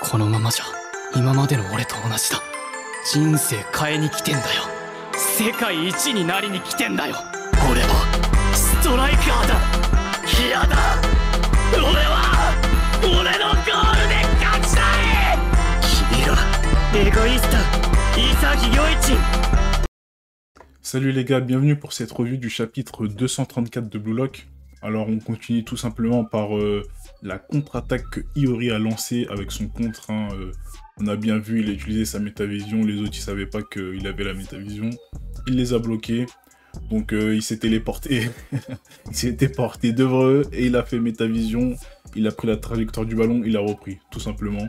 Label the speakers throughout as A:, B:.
A: このままじゃ今までの俺と同じだ。人生変えに来てんだよ。世界一になりに来てんだよ。俺はストライカーだ。嫌だ。俺のゴールで勝ちたい。君らエゴイスト潔良一。
B: Salut les gars, bienvenue pour cette revue du chapitre 234 de Blue Lock. Alors on continue tout simplement par la contre-attaque que Iori a lancée avec son contre. On a bien vu, il a utilisé sa métavision, les autres ils savaient pas qu'il avait la métavision. Il les a bloqués, donc il s'est téléporté, il s'est porté devant eux et il a fait métavision. Il a pris la trajectoire du ballon, il a repris, tout simplement.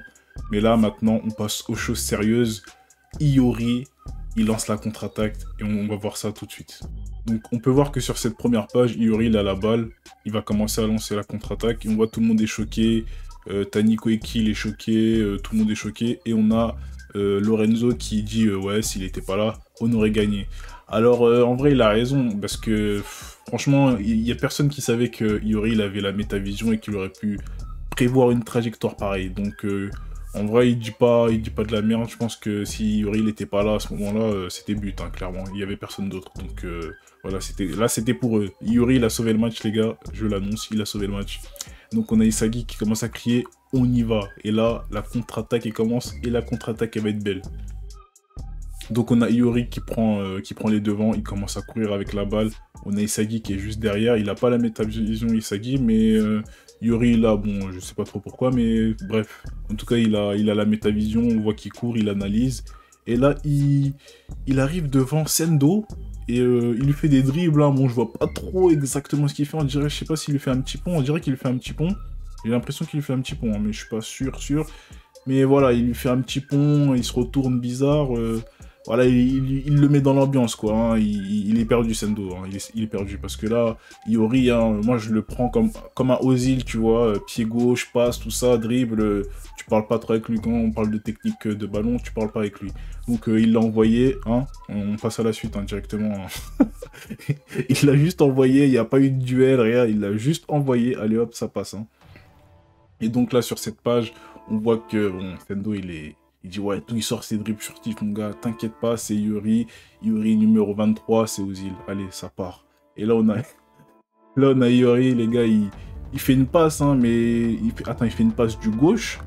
B: Mais là maintenant on passe aux choses sérieuses. Iori, il lance la contre-attaque et on va voir ça tout de suite. Donc on peut voir que sur cette première page, Iori il a la balle, il va commencer à lancer la contre-attaque et on voit tout le monde est choqué, Taniko Eki il est choqué, tout le monde est choqué et on a Lorenzo qui dit ouais s'il n'était pas là, on aurait gagné. Alors en vrai il a raison parce que franchement il n'y a personne qui savait que Iori il avait la métavision et qu'il aurait pu prévoir une trajectoire pareille. Donc en vrai, il dit pas de la merde. Je pense que si Iori n'était pas là à ce moment-là, c'était but, hein, clairement. Il y avait personne d'autre. Donc voilà, c'était pour eux. Iori, il a sauvé le match, les gars. Je l'annonce, il a sauvé le match. Donc on a Isagi qui commence à crier, on y va. Et là, la contre-attaque commence et la contre-attaque elle va être belle. Donc on a Iori qui prend les devants, il commence à courir avec la balle. On a Isagi qui est juste derrière. Il n'a pas la métavision Isagi, mais Iori là, bon, je sais pas trop pourquoi, mais bref. En tout cas, il a la métavision, on voit qu'il court, il analyse. Et là, il arrive devant Sendo et il lui fait des dribbles. Hein. Bon, je vois pas trop exactement ce qu'il fait. On dirait, je sais pas s'il lui fait un petit pont. On dirait qu'il lui fait un petit pont. J'ai l'impression qu'il lui fait un petit pont, hein, mais je suis pas sûr. Mais voilà, il lui fait un petit pont, il se retourne bizarre. Voilà, il le met dans l'ambiance, quoi. Hein. Il est perdu, Sendo. Hein. Il est perdu. Parce que là, Iori, hein, moi, je le prends comme un Ozil, tu vois. Pied gauche, passe, tout ça, dribble. Tu parles pas trop avec lui. Quand on parle de technique de ballon, tu parles pas avec lui. Donc, il l'a envoyé. Hein. On passe à la suite, hein, directement. Hein. Il l'a juste envoyé. Il n'y a pas eu de duel, rien. Il l'a juste envoyé. Allez, hop, ça passe. Hein. Et donc, là, sur cette page, on voit que bon, Sendo, il dit ouais, tout il sort ses dribbles furtifs, mon gars, t'inquiète pas, c'est Iori. Iori numéro 23, c'est Ozil. Allez, ça part. Et là, on a Iori, les gars, il fait une passe, hein, mais... Attends, il fait une passe du gauche.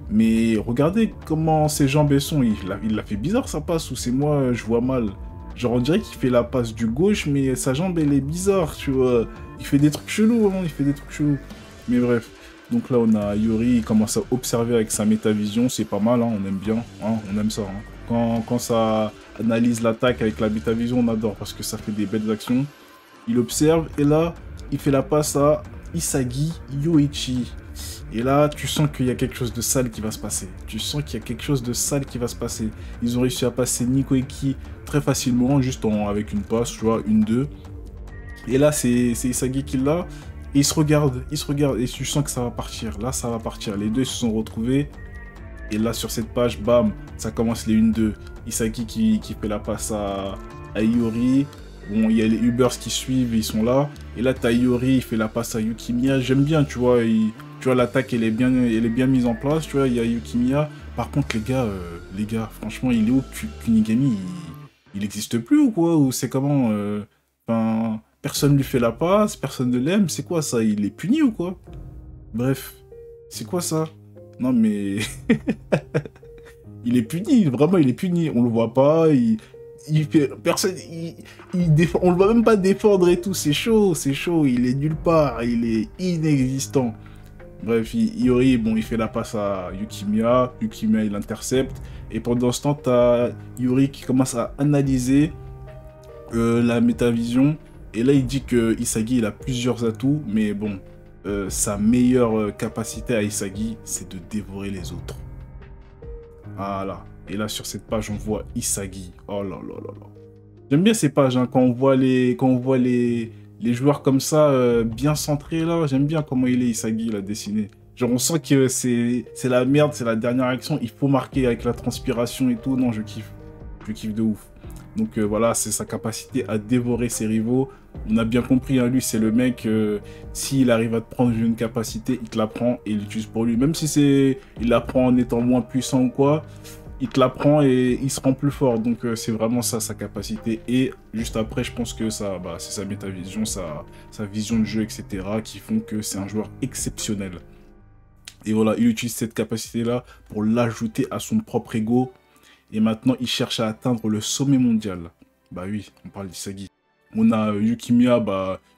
B: Mais regardez comment ses jambes sont. Il l'a fait bizarre, sa passe, ou c'est moi, je vois mal. Genre, on dirait qu'il fait la passe du gauche, mais sa jambe, elle est bizarre, tu vois. Il fait des trucs chelous, hein, il fait des trucs chelous. Mais bref. Donc là, on a Iori, il commence à observer avec sa métavision, c'est pas mal, hein, on aime bien, hein, on aime ça. Hein. Quand ça analyse l'attaque avec la métavision, on adore parce que ça fait des belles actions. Il observe et là, il fait la passe à Isagi Yoichi. Et là, tu sens qu'il y a quelque chose de sale qui va se passer. Tu sens qu'il y a quelque chose de sale qui va se passer. Ils ont réussi à passer Nico Eki très facilement, juste avec une passe, tu vois, 1-2. Et là, c'est Isagi qui l'a. Et ils se regardent, et tu sens que ça va partir. Là, ça va partir. Les deux se sont retrouvés. Et là, sur cette page, bam, ça commence les 1-2. Isagi qui fait la passe à Iori. Bon, il y a les Ubers qui suivent, ils sont là. Et là, t'as Iori, il fait la passe à Yukimiya. J'aime bien, tu vois. Tu vois, l'attaque, elle est bien mise en place. Tu vois, il y a Yukimiya. Par contre, les gars, franchement, il est où Kunigami, il n'existe plus ou quoi? Ou c'est comment Enfin... Personne lui fait la passe, personne ne l'aime, c'est quoi ça? Il est puni ou quoi? Bref, c'est quoi ça? Non mais... il est puni, vraiment il est puni, on le voit pas, il fait... Personne... on le voit même pas défendre et tout, c'est chaud, il est nulle part, il est inexistant. Bref, Iori, bon, il fait la passe à Yukimiya, il intercepte, et pendant ce temps, t'as Iori qui commence à analyser la métavision. Et là, il dit que Isagi, il a plusieurs atouts, mais bon, sa meilleure capacité à Isagi, c'est de dévorer les autres. Voilà. Et là, sur cette page, on voit Isagi. Oh là là là là. J'aime bien ces pages, hein, quand on voit les joueurs comme ça, bien centrés, là. J'aime bien comment il est, Isagi, là, dessiné. Genre, on sent que c'est la merde, c'est la dernière action. Il faut marquer avec la transpiration et tout. Non, je kiffe. Je kiffe de ouf. Donc voilà, c'est sa capacité à dévorer ses rivaux. On a bien compris, hein, lui, c'est le mec, s'il arrive à te prendre une capacité, il te la prend et il l'utilise pour lui. Même si il la prend en étant moins puissant ou quoi, il te la prend et il se rend plus fort. Donc c'est vraiment ça, sa capacité. Et juste après, je pense que ça, c'est sa métavision, sa vision de jeu, etc. qui font que c'est un joueur exceptionnel. Et voilà, il utilise cette capacité-là pour l'ajouter à son propre ego. Et maintenant, il cherche à atteindre le sommet mondial. Bah oui, on parle d'Isagi. On a Yukimiya,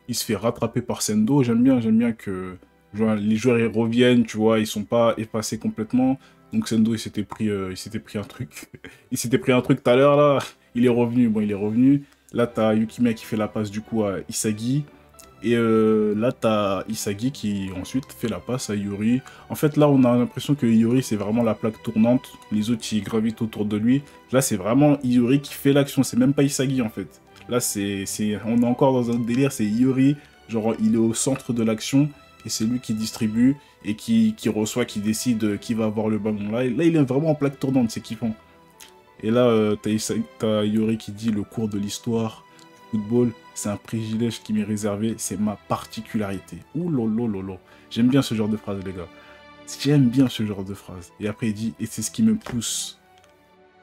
B: il se fait rattraper par Sendo. J'aime bien que les joueurs ils reviennent, tu vois, ils sont pas effacés complètement. Donc Sendo, il s'était pris un truc. Il s'était pris un truc tout à l'heure, là. Il est revenu, bon, il est revenu. Là, t'as Yukimiya qui fait la passe, du coup, à Isagi. Et là, t'as Isagi qui ensuite fait la passe à Iori. En fait, là, on a l'impression que Iori, c'est vraiment la plaque tournante. Les autres, ils gravitent autour de lui. Là, c'est vraiment Iori qui fait l'action. C'est même pas Isagi, en fait. Là, on est encore dans un délire. C'est Iori, genre, il est au centre de l'action. Et c'est lui qui distribue et qui reçoit, qui décide qui va avoir le ballon. Là, il est vraiment en plaque tournante. C'est kiffant. Et là, t'as Iori qui dit le cours de l'histoire du football. C'est un privilège qui m'est réservé, c'est ma particularité. Ouh lolo. J'aime bien ce genre de phrase, les gars. J'aime bien ce genre de phrase. Et après, il dit, et c'est ce qui me pousse,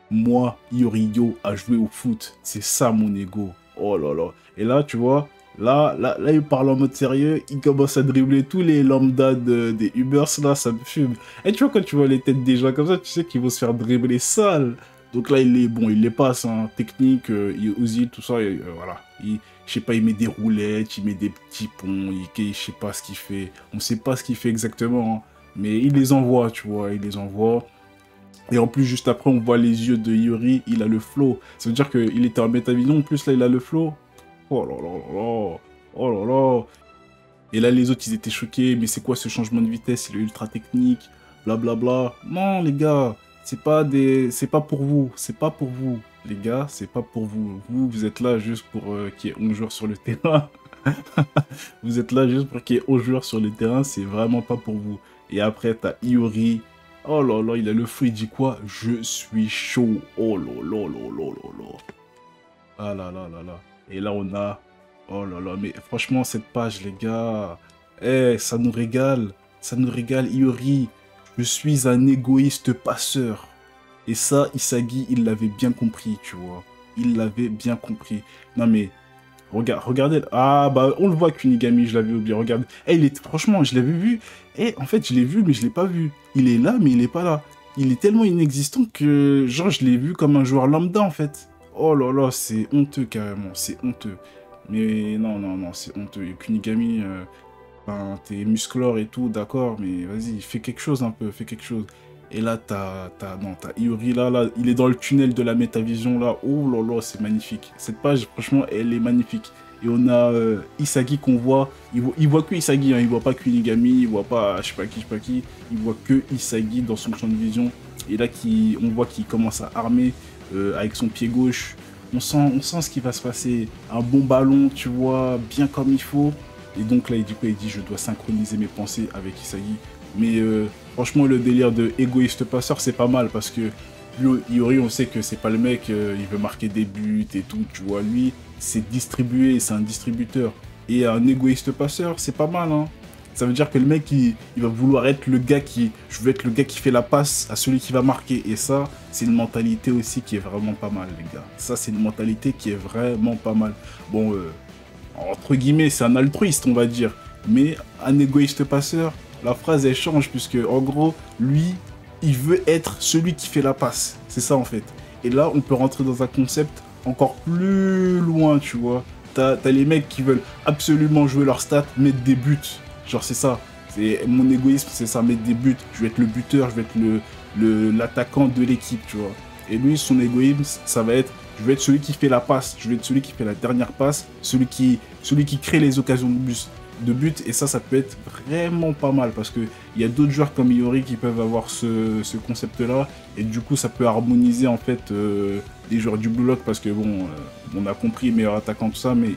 B: moi, Iori-yo, à jouer au foot. C'est ça mon ego. Oh là là. Et là, tu vois, là, il parle en mode sérieux. Il commence à dribbler tous les lambda des Ubers, là, ça me fume. Et tu vois, quand tu vois les têtes des gens comme ça, tu sais qu'ils vont se faire dribbler sale. Donc là, il les passe, hein, technique, il oscille, tout ça, et voilà. Je sais pas, il met des roulettes, il met des petits ponts, je sais pas ce qu'il fait. On sait pas ce qu'il fait exactement, hein, mais il les envoie, tu vois, il les envoie. Et en plus, juste après, on voit les yeux de Iori, il a le flow. Ça veut dire qu'il était en métavision, en plus là, il a le flow. Oh là là là là, oh là là. Et là, les autres, ils étaient choqués, mais c'est quoi ce changement de vitesse? Il est ultra technique, blablabla. Non, les gars. C'est pas pour vous, les gars, c'est pas pour vous. Vous êtes là juste pour qu'il y ait 11 joueurs sur le terrain. Vous êtes là juste pour qu'il y ait 11 joueurs sur le terrain, c'est vraiment pas pour vous. Et après, t'as Iori. Oh là là, il a le feu, il dit quoi? Je suis chaud. Oh là là là là là là. Ah là là là là. Et là, on a... Oh là là, mais franchement, cette page, les gars... ça nous régale. Ça nous régale, Iori. Je suis un égoïste passeur. Et ça, Isagi, il l'avait bien compris, tu vois. Il l'avait bien compris. Non mais, regardez. Ah, on le voit, Kunigami, je l'avais oublié. Regarde. Franchement, je l'avais vu. En fait, je l'ai vu, mais je l'ai pas vu. Il est là, mais il est pas là. Il est tellement inexistant que, genre, je l'ai vu comme un joueur lambda, en fait. Oh là là, c'est honteux, carrément. C'est honteux. Mais non, c'est honteux. Et Kunigami... t'es musclore et tout, d'accord, mais vas-y, fais quelque chose un peu, fais quelque chose. Et là, t'as Iori, là, il est dans le tunnel de la métavision, là. Oh là là, c'est magnifique. Cette page, franchement, elle est magnifique. Et on a Isagi qu'on voit, il voit que Isagi, hein, il voit pas Kunigami, il voit pas je sais pas qui, il voit que Isagi dans son champ de vision. Et là, on voit qu'il commence à armer avec son pied gauche. On sent ce qui va se passer. Un bon ballon, tu vois, bien comme il faut. Et donc là, il dit, je dois synchroniser mes pensées avec Isagi. Mais franchement, le délire de égoïste passeur, c'est pas mal. Parce que lui, Iori, on sait que c'est pas le mec, il veut marquer des buts et tout. Tu vois, lui, c'est distribuer, c'est un distributeur. Et un égoïste passeur, c'est pas mal, hein. Ça veut dire que le mec, il va vouloir être le gars je veux être le gars qui fait la passe à celui qui va marquer. Et ça, c'est une mentalité aussi qui est vraiment pas mal, les gars. Ça, c'est une mentalité qui est vraiment pas mal. Bon, entre guillemets, c'est un altruiste, on va dire. Mais un égoïste passeur, la phrase, elle change, puisque, en gros, lui, il veut être celui qui fait la passe. C'est ça, en fait. Et là, on peut rentrer dans un concept encore plus loin, tu vois. T'as les mecs qui veulent absolument jouer leur stats, mettre des buts. Genre, c'est ça. Mon égoïsme, c'est ça, mettre des buts. Je vais être le buteur, je vais être l'attaquant de l'équipe, tu vois. Et lui, son égoïsme, ça va être, je vais être celui qui fait la passe, je vais être celui qui fait la dernière passe, celui qui crée les occasions de but. Et ça peut être vraiment pas mal, parce qu'il y a d'autres joueurs comme Iori qui peuvent avoir ce concept-là. Et du coup, ça peut harmoniser, en fait, les joueurs du Blue Lock, parce que, bon, on a compris, meilleur attaquant, tout ça, mais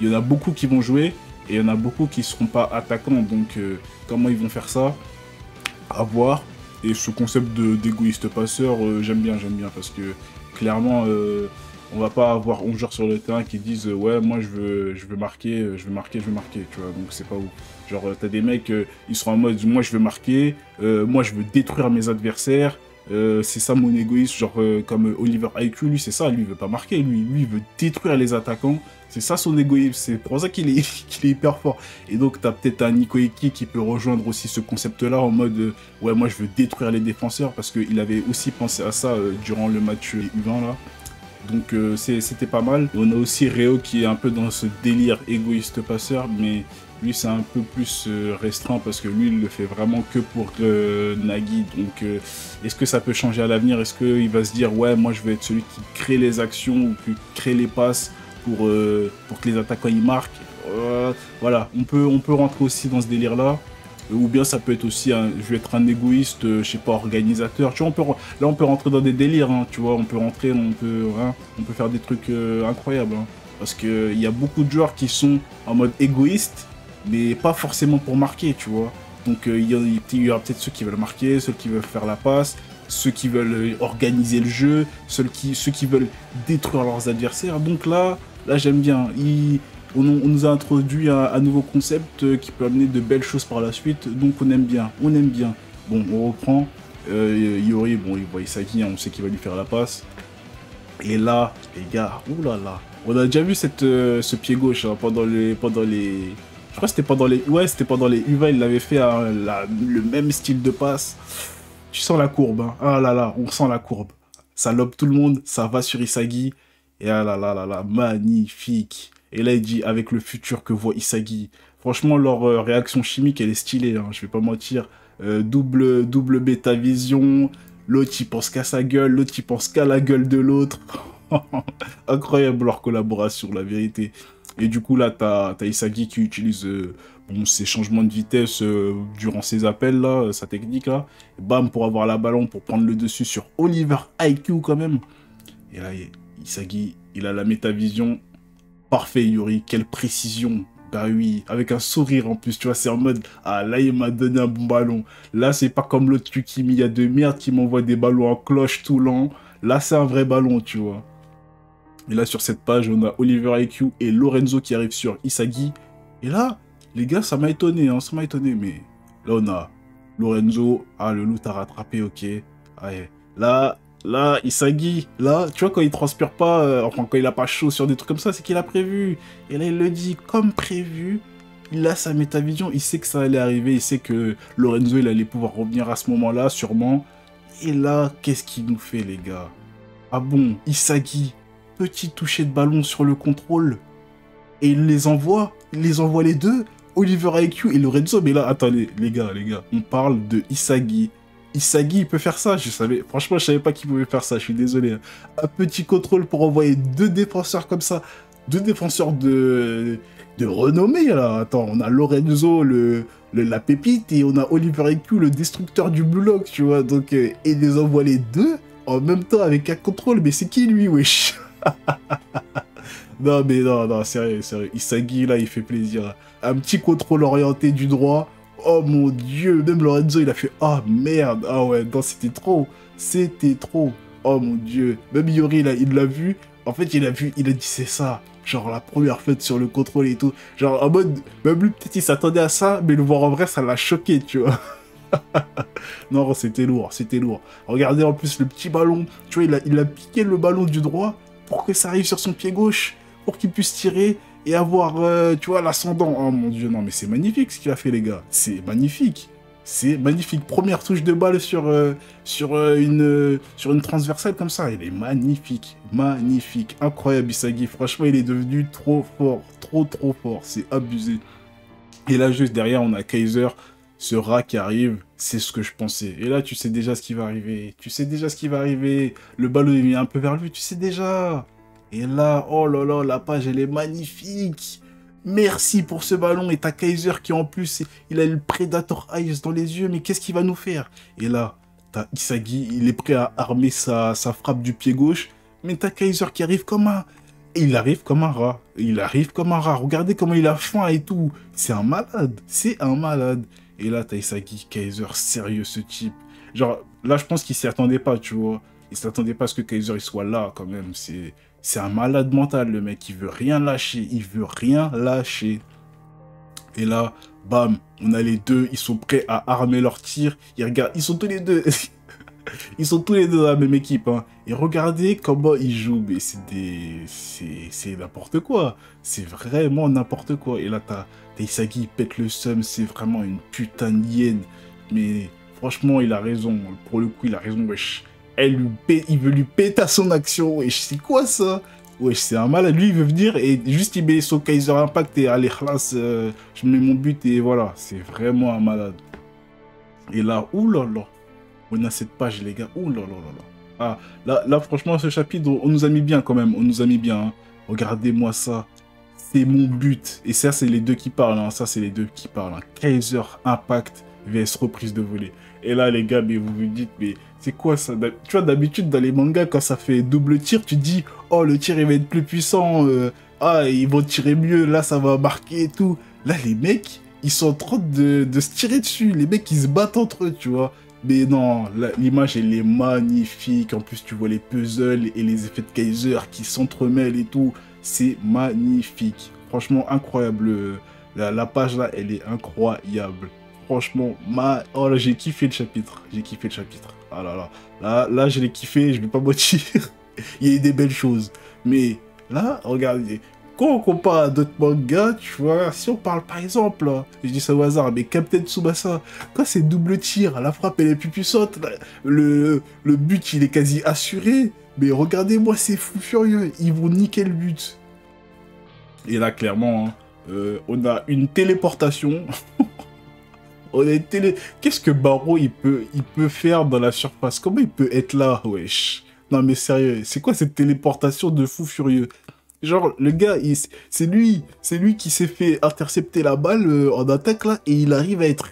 B: il y en a beaucoup qui vont jouer. Et il y en a beaucoup qui ne seront pas attaquants, donc comment ils vont faire ça? À voir. Et ce concept d'égoïste passeur, j'aime bien, parce que clairement, On va pas avoir 11 joueurs sur le terrain qui disent ouais, moi je veux marquer, tu vois. Donc c'est pas ouf. Genre, t'as des mecs, ils sont en mode moi je veux marquer, moi je veux détruire mes adversaires. C'est ça mon égoïsme, genre comme Oliver IQ, lui c'est ça, lui il veut pas marquer, lui il veut détruire les attaquants, c'est ça son égoïsme, c'est pour ça qu'il est, qu'il est hyper fort. Et donc t'as peut-être un Nico Eki qui peut rejoindre aussi ce concept-là en mode ouais, moi je veux détruire les défenseurs, parce qu'il avait aussi pensé à ça durant le match U20 là. Donc c'était pas mal. Et on a aussi Réo qui est un peu dans ce délire égoïste passeur, mais lui c'est un peu plus restreint parce que lui il le fait vraiment que pour Nagui. Donc est-ce que ça peut changer à l'avenir? Est-ce qu'il va se dire ouais, moi je vais être celui qui crée les actions ou qui crée les passes pour que les attaquants y marquent? Voilà, on peut rentrer aussi dans ce délire là. Ou bien ça peut être aussi, je vais être un égoïste, je sais pas, organisateur. Tu vois, là on peut rentrer dans des délires, hein, tu vois, on peut faire des trucs incroyables. Hein, parce qu'il y a beaucoup de joueurs qui sont en mode égoïste, mais pas forcément pour marquer, tu vois. Donc il y aura peut-être ceux qui veulent marquer, ceux qui veulent faire la passe, ceux qui veulent organiser le jeu, ceux qui veulent détruire leurs adversaires. Donc là j'aime bien. On nous a introduit un nouveau concept qui peut amener de belles choses par la suite, donc on aime bien. Bon, on reprend. Iori, bon, il voit Isagi, on sait qu'il va lui faire la passe. Et là, les gars, oulala, on a déjà vu ce pied gauche hein, pendant les... Je crois que c'était pendant les... Ouais, c'était pendant les U20, il l'avait fait le même style de passe. Tu sens la courbe, hein. Ah là là, on sent la courbe. Ça lobe tout le monde, ça va sur Isagi. Et ah là là là là, magnifique. Et là, il dit, avec le futur que voit Isagi. Franchement, leur réaction chimique, elle est stylée, hein, je vais pas mentir. Double bêta vision. L'autre, il pense qu'à sa gueule. L'autre, il pense qu'à la gueule de l'autre. Incroyable leur collaboration, la vérité. Et du coup, là, t'as Isagi qui utilise ses changements de vitesse durant ses appels, là, sa technique, là. Et bam, pour avoir la ballon, pour prendre le dessus sur Oliver IQ, quand même. Et là, Isagi, il a la métavision. Parfait, Yuri, quelle précision. Bah oui, avec un sourire en plus, tu vois, c'est en mode, ah là, il m'a donné un bon ballon. Là, c'est pas comme l'autre Yukimi, il y a de merde qui m'envoie des ballons en cloche tout lent. Là, c'est un vrai ballon, tu vois. Et là, sur cette page, on a Oliver IQ et Lorenzo qui arrivent sur Isagi. Et là, les gars, ça m'a étonné, hein, ça m'a étonné, mais là, on a Lorenzo, ah, le loup t'a rattrapé, ok. Ouais. Là, Isagi, là, tu vois, quand il transpire pas, enfin, quand il a pas chaud sur des trucs comme ça, c'est qu'il a prévu. Et là, il le dit, comme prévu, il a sa métavision, il sait que ça allait arriver, il sait que Lorenzo, il allait pouvoir revenir à ce moment-là, sûrement. Et là, qu'est-ce qu'il nous fait, les gars? Ah bon, Isagi, petit toucher de ballon sur le contrôle, et il les envoie les deux, Oliver IQ et Lorenzo. Mais là, attendez, les gars, on parle de Isagi. Isagi, il peut faire ça, franchement, je savais pas qu'il pouvait faire ça, je suis désolé. Un petit contrôle pour envoyer deux défenseurs comme ça, deux défenseurs de renommée, là. Attends, on a Lorenzo, la pépite, et on a Oliver IQ, le destructeur du Blue Lock, tu vois. Donc, et les envoie les deux en même temps avec un contrôle, mais c'est qui lui, wesh? Non, mais non, sérieux. Isagi, là, il fait plaisir. Un petit contrôle orienté du droit. Oh mon dieu, même Lorenzo il a fait ah merde, ah ouais, non c'était trop, oh mon dieu, même Yori là, il l'a vu, en fait il a dit c'est ça, genre la première fête sur le contrôle et tout, genre en mode, même lui peut-être il s'attendait à ça, mais le voir en vrai ça l'a choqué, tu vois. Non, c'était lourd, regardez en plus le petit ballon, tu vois, il a piqué le ballon du droit pour que ça arrive sur son pied gauche, pour qu'il puisse tirer, et avoir, tu vois, l'ascendant. Oh mon dieu, non, mais c'est magnifique ce qu'il a fait, les gars. C'est magnifique. Première touche de balle sur une transversale comme ça. Il est magnifique. Incroyable, Isagi. Franchement, il est devenu trop fort. Trop fort. C'est abusé. Et là, juste derrière, on a Kaiser. Ce rat qui arrive, c'est ce que je pensais. Et là, tu sais déjà ce qui va arriver. Le ballon est mis un peu vers lui, tu sais déjà. Et là, oh là là, la page, elle est magnifique. Merci pour ce ballon. Et t'as Kaiser qui, en plus, il a le Predator Eyes dans les yeux. Mais qu'est-ce qu'il va nous faire? Et là, t'as Isagi, il est prêt à armer sa frappe du pied gauche. Mais t'as Kaiser qui arrive comme un... Il arrive comme un rat. Regardez comment il a faim et tout. C'est un malade. Et là, t'as Isagi, Kaiser, sérieux, ce type. Genre, là, je pense qu'il s'y attendait pas, tu vois. Il s'attendait pas à ce que Kaiser il soit là, quand même. C'est un malade mental, le mec. Il veut rien lâcher. Il veut rien lâcher. Et là, bam, on a les deux. Ils sont prêts à armer leurs tirs. Ils regardent. Ils sont tous les deux... Ils sont tous les deux dans la même équipe, hein. Et regardez comment ils jouent, mais c'est n'importe quoi. C'est vraiment n'importe quoi. Et là, t'as Isagi, il pète le seum, c'est vraiment une putain de hyène. Mais franchement, il a raison. Pour le coup, il a raison, wesh. Il veut lui péter à son action, wesh. C'est quoi ça? Wesh, c'est un malade. Lui, il veut venir et juste il met son Kaiser Impact et allez, classe, je mets mon but et voilà. C'est vraiment un malade. Et là, oulala. On a cette page, les gars. Ouh là là là là. Ah, là, franchement, ce chapitre, on nous a mis bien quand même. On nous a mis bien. Hein. Regardez-moi ça. C'est mon but. Et ça, c'est les deux qui parlent. Hein. Ça, c'est les deux qui parlent. Hein. Kaiser Impact vs reprise de volée. Et là, les gars, mais vous vous dites, mais c'est quoi ça? Tu vois, d'habitude, dans les mangas, quand ça fait double tir, tu dis, oh, le tir, il va être plus puissant. Ah, ils vont tirer mieux. Là, ça va marquer et tout. Là, les mecs, ils sont en train de se tirer dessus. Les mecs, ils se battent entre eux, tu vois. Mais non, l'image, elle est magnifique. En plus, tu vois les puzzles et les effets de Kaiser qui s'entremêlent et tout. C'est magnifique. Franchement, incroyable. La page, là, elle est incroyable. Franchement, oh là, j'ai kiffé le chapitre. J'ai kiffé le chapitre. Ah là là. Là, je l'ai kiffé, je vais pas mentir. Il y a eu des belles choses. Mais là, regardez. Quand on compare à d'autres mangas, tu vois, si on parle par exemple, là, je dis ça au hasard, mais Captain Tsubasa, quand c'est double tir, la frappe elle est plus puissante, le but il est quasi assuré, mais regardez-moi ces fous furieux, ils vont niquer le but. Et là clairement, hein, on a une téléportation. On a une Qu'est-ce que Barreau il peut faire dans la surface? Comment il peut être là, wesh? Non mais sérieux, c'est quoi cette téléportation de fou furieux? Genre, le gars, c'est lui qui s'est fait intercepter la balle en attaque, là, et il arrive à être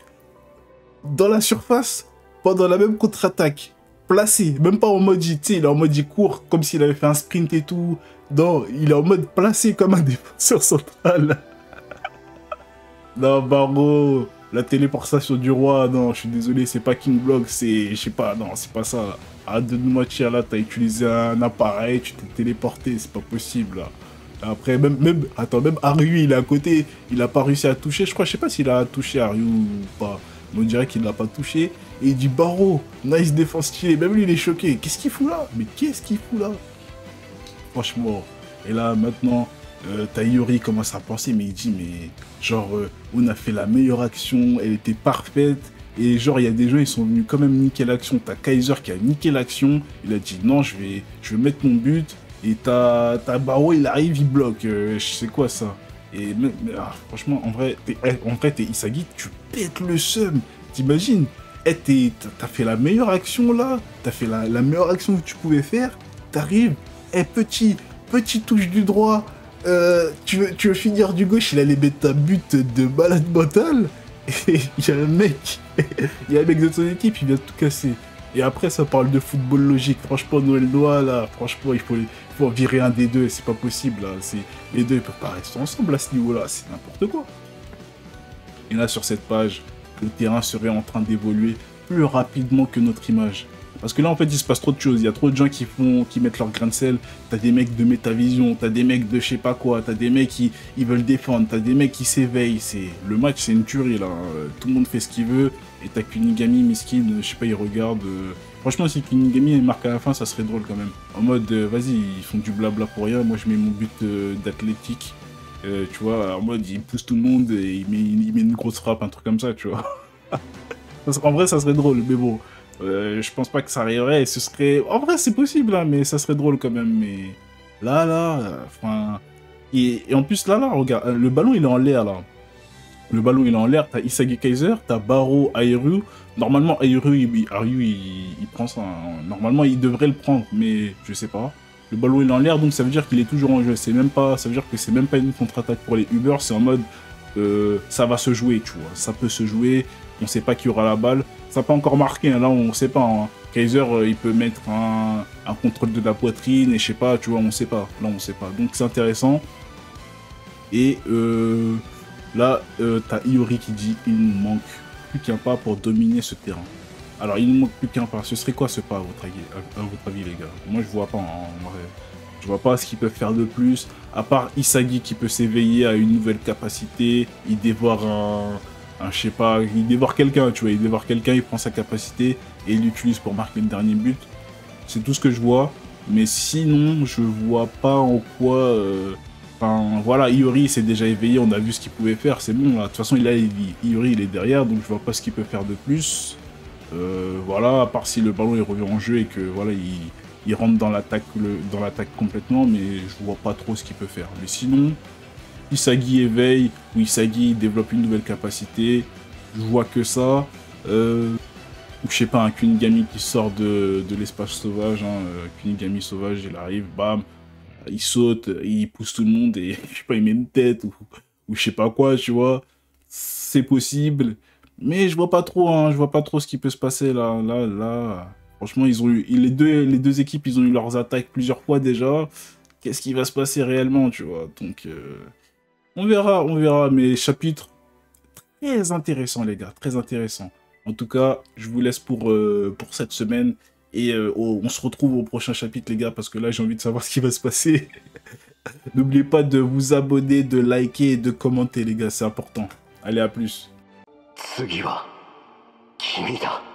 B: dans la surface pendant la même contre-attaque. Placé, même pas en mode, tu sais, il est en mode, il court, comme s'il avait fait un sprint et tout. Non, il est en mode placé comme un défenseur central. Non, Barreau, la téléportation du roi, non, je suis désolé, c'est pas King Block, c'est, je sais pas, non, c'est pas ça. Arrête de nous mentir, là, t'as utilisé un appareil, tu t'es téléporté, c'est pas possible, là. Après, même Aryu, il est à côté, il a pas réussi à toucher, je sais pas s'il a touché Aryu ou pas. Mais on dirait qu'il l'a pas touché. Et il dit, Barreau, nice défense stylé, même lui, il est choqué. Qu'est-ce qu'il fout là? Mais qu'est-ce qu'il fout là? Franchement. Et là, maintenant, t'as Iori commence à penser, mais il dit, mais genre, on a fait la meilleure action, elle était parfaite. Et genre, il y a des gens, ils sont venus quand même niquer l'action. T'as Kaiser qui a niqué l'action. Il a dit, non, je vais mettre mon but. Et t'as Barreau, il arrive, il bloque. Je sais quoi, ça. Et franchement, en vrai, t'es Isagi, tu pètes le seum. T'imagines? T'as fait la meilleure action, là. T'as fait la meilleure action que tu pouvais faire. T'arrives, petit touche du droit. Tu veux finir du gauche, il allait mettre ta but de malade mental. Et il y a un mec de son équipe, il vient tout casser. Et après, ça parle de football logique. Franchement, Noël Noah, là, franchement, il faut en virer un des deux. C'est pas possible, là. Les deux, ils peuvent pas rester ensemble à ce niveau-là. C'est n'importe quoi. Et là, sur cette page, le terrain serait en train d'évoluer plus rapidement que notre image. Parce que là, en fait, il se passe trop de choses. Il y a trop de gens qui mettent leur grain de sel. T'as des mecs de Métavision, t'as des mecs de je sais pas quoi, t'as des mecs qui veulent défendre, t'as des mecs qui s'éveillent. Le match, c'est une tuerie, là. Tout le monde fait ce qu'il veut. Et t'as Kunigami, miskin, je sais pas, il regarde. Franchement, si Kunigami marque à la fin, ça serait drôle quand même. En mode, vas-y, ils font du blabla pour rien. Moi, je mets mon but d'athlétique. Tu vois, en mode, il pousse tout le monde et il met une grosse frappe, un truc comme ça, tu vois. En vrai, ça serait drôle, mais bon. Je pense pas que ça arriverait, et ce serait... En vrai, c'est possible, hein, mais ça serait drôle quand même, mais... Là, enfin... Et en plus, là, regarde, le ballon, il est en l'air, là. Le ballon, il est en l'air, t'as Isagi Kaiser, t'as Barreau, Aryu. Normalement, Aryu, il prend ça. Hein. Normalement, il devrait le prendre, mais je sais pas. Le ballon, il est en l'air, donc ça veut dire qu'il est toujours en jeu. Ça veut dire que c'est même pas une contre-attaque pour les Uber, c'est en mode... ça va se jouer, tu vois. Ça peut se jouer, on sait pas qui aura la balle. Ça n'a pas encore marqué, hein. Là on sait pas. Hein. Kaiser il peut mettre un contrôle de la poitrine et je sais pas, tu vois, on sait pas. Là on sait pas. Donc c'est intéressant. Et là t'as Iori qui dit il nous manque plus qu'un pas pour dominer ce terrain. Alors, il ne manque plus qu'un pas. Ce serait quoi ce pas, à votre avis, les gars? Moi, je vois pas, en vrai. Je vois pas ce qu'ils peuvent faire de plus. À part Isagi qui peut s'éveiller à une nouvelle capacité. Il dévore je sais pas, il dévore quelqu'un, tu vois. Il dévore quelqu'un, il prend sa capacité et il l'utilise pour marquer le dernier but. C'est tout ce que je vois. Mais sinon, je vois pas en quoi... Enfin, voilà, Iori s'est déjà éveillé, on a vu ce qu'il pouvait faire, c'est bon, là. De toute façon, Iori, il est derrière, donc je vois pas ce qu'il peut faire de plus. Voilà, à part si le ballon il revient en jeu et que voilà, il rentre dans l'attaque complètement, mais je vois pas trop ce qu'il peut faire. Mais sinon, Isagi éveille, ou Isagi développe une nouvelle capacité, je vois que ça. Ou je sais pas, un Kunigami qui sort de l'espace sauvage, hein, Kunigami sauvage, il arrive, bam, il saute, il pousse tout le monde et je sais pas, il met une tête ou je sais pas quoi, tu vois. C'est possible, mais je vois pas trop, hein, je vois pas trop ce qui peut se passer là. Franchement, ils ont eu les deux équipes, ils ont eu leurs attaques plusieurs fois déjà. Qu'est-ce qui va se passer réellement, tu vois? Donc on verra. Mais chapitre très intéressant, les gars, très intéressant. En tout cas, je vous laisse pour cette semaine. Et on se retrouve au prochain chapitre, les gars, parce que là, j'ai envie de savoir ce qui va se passer. N'oubliez pas de vous abonner, de liker et de commenter, les gars, c'est important. Allez, à plus.
C: 次は君だ。